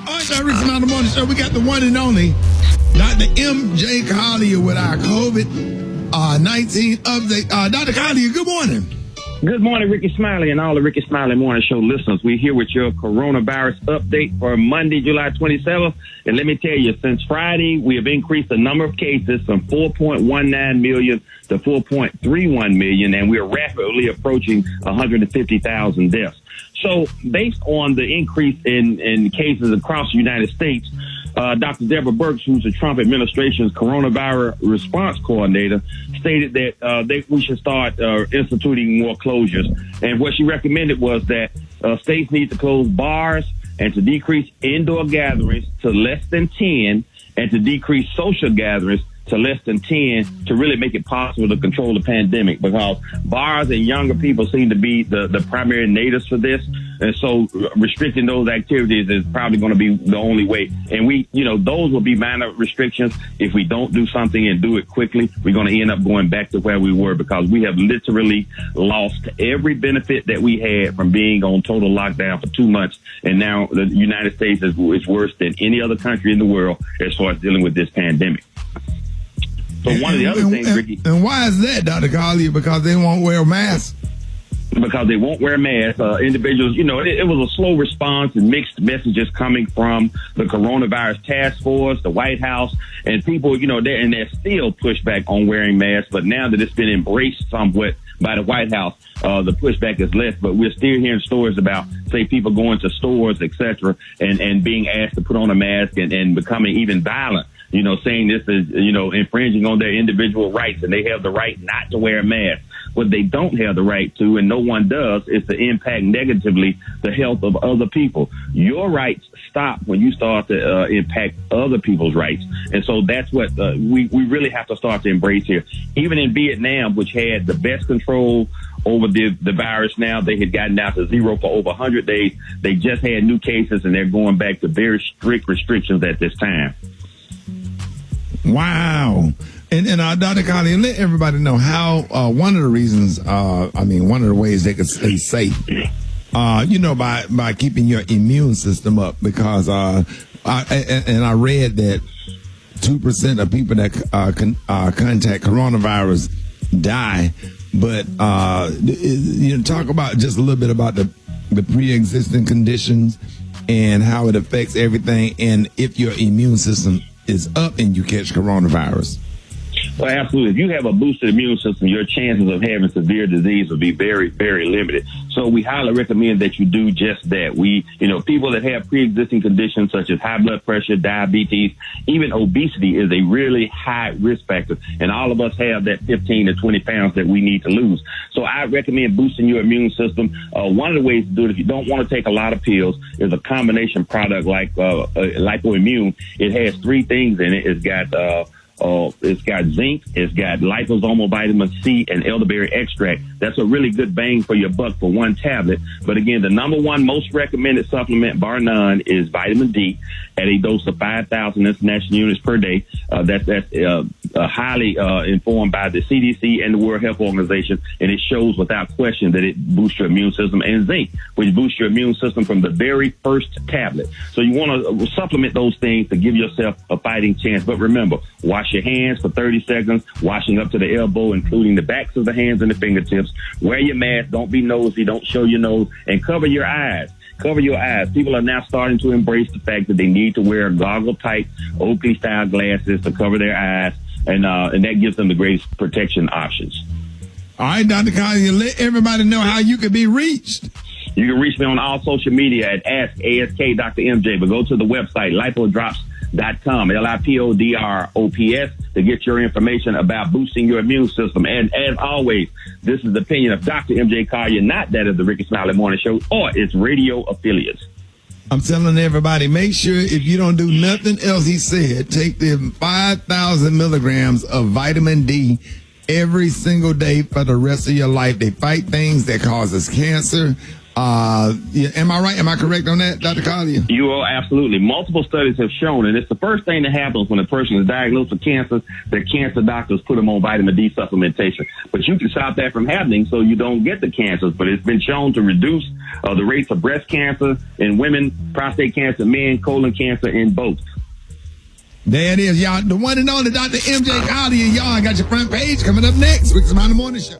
All right, Rickey Smiley on the morning show. We got the one and only Dr. M.J. Collier with our COVID-19 update. Dr. Collier, good morning. Good morning, Rickey Smiley and all the Rickey Smiley Morning Show listeners. We're here with your coronavirus update for Monday, July 27th. And let me tell you, since Friday, we have increased the number of cases from 4.19 million to 4.31 million, and we're rapidly approaching 150,000 deaths. So based on the increase in cases across the United States, Dr. Deborah Birx, who's the Trump administration's coronavirus response coordinator, stated that we should start instituting more closures. And what she recommended was that states need to close bars and to decrease indoor gatherings to less than 10 and to decrease social gatherings to less than 10 to really make it possible to control the pandemic, because bars and younger people seem to be the primary natives for this. And so restricting those activities is probably going to be the only way. And those will be minor restrictions. If we don't do something and do it quickly, we're going to end up going back to where we were, because we have literally lost every benefit that we had from being on total lockdown for 2 months. And now the United States is worse than any other country in the world as far as dealing with this pandemic. So one of the other things, Rickey. And why is that, Dr. Collier? Because they won't wear masks? Because they won't wear masks. Individuals, it was a slow response and mixed messages coming from the coronavirus task force, the White House, and people, they're still pushback on wearing masks. But now that it's been embraced somewhat by the White House, the pushback is less. But we're still hearing stories about, say, people going to stores, et cetera, and being asked to put on a mask and becoming even violent. Saying this is, infringing on their individual rights, and they have the right not to wear a mask. What they don't have the right to, and no one does, is to impact negatively the health of other people. Your rights stop when you start to impact other people's rights. And so that's what we really have to start to embrace here. Even in Vietnam, which had the best control over the virus now, they had gotten down to zero for over 100 days. They just had new cases, and they're going back to very strict restrictions at this time. Wow. And Dr. Collier, let everybody know how one of the reasons, one of the ways they can stay safe, by keeping your immune system up, because I read that 2% of people that contact coronavirus die. But, talk about just a little bit about the pre-existing conditions and how it affects everything, and if your immune system is up and you catch coronavirus. Well, absolutely. If you have a boosted immune system, your chances of having severe disease will be very, very limited. So we highly recommend that you do just that. People that have pre-existing conditions such as high blood pressure, diabetes, even obesity is a really high risk factor. And all of us have that 15 to 20 pounds that we need to lose. So I recommend boosting your immune system. One of the ways to do it, if you don't want to take a lot of pills, is a combination product like Lipoimmune. It has 3 things in it. It's got zinc, it's got liposomal vitamin C, and elderberry extract. That's a really good bang for your buck for one tablet. But again, the number one most recommended supplement, bar none, is vitamin D at a dose of 5,000 international units per day. That's highly informed by the CDC and the World Health Organization, and it shows without question that it boosts your immune system. And zinc, which boosts your immune system from the very first tablet. So you want to supplement those things to give yourself a fighting chance. But remember, wash your hands for 30 seconds, washing up to the elbow, including the backs of the hands and the fingertips. Wear your mask. Don't be nosy. Don't show your nose. And cover your eyes. Cover your eyes. People are now starting to embrace the fact that they need to wear goggle-type Oakley-style glasses to cover their eyes, and that gives them the greatest protection options. All right, Dr. Collier, let everybody know how you can be reached. You can reach me on all social media at ASK Dr. MJ, but go to the website, lipodrops.com, LIPODROPS, to get your information about boosting your immune system. And as always, this is the opinion of Dr. MJ Collier, not that of the Rickey Smiley Morning Show or its radio affiliates. I'm telling everybody, make sure if you don't do nothing else he said, take the 5,000 milligrams of vitamin D every single day for the rest of your life. They fight things that causes cancer. Yeah, am I right? Am I correct on that, Dr. Collier? You are absolutely. Multiple studies have shown, and it's the first thing that happens when a person is diagnosed with cancer, that cancer doctors put them on vitamin D supplementation. But you can stop that from happening so you don't get the cancers. But it's been shown to reduce the rates of breast cancer in women, prostate cancer in men, colon cancer in both. There it is, y'all. The one and only Dr. MJ Collier, y'all. I got your front page coming up next with Smiley Morning Show.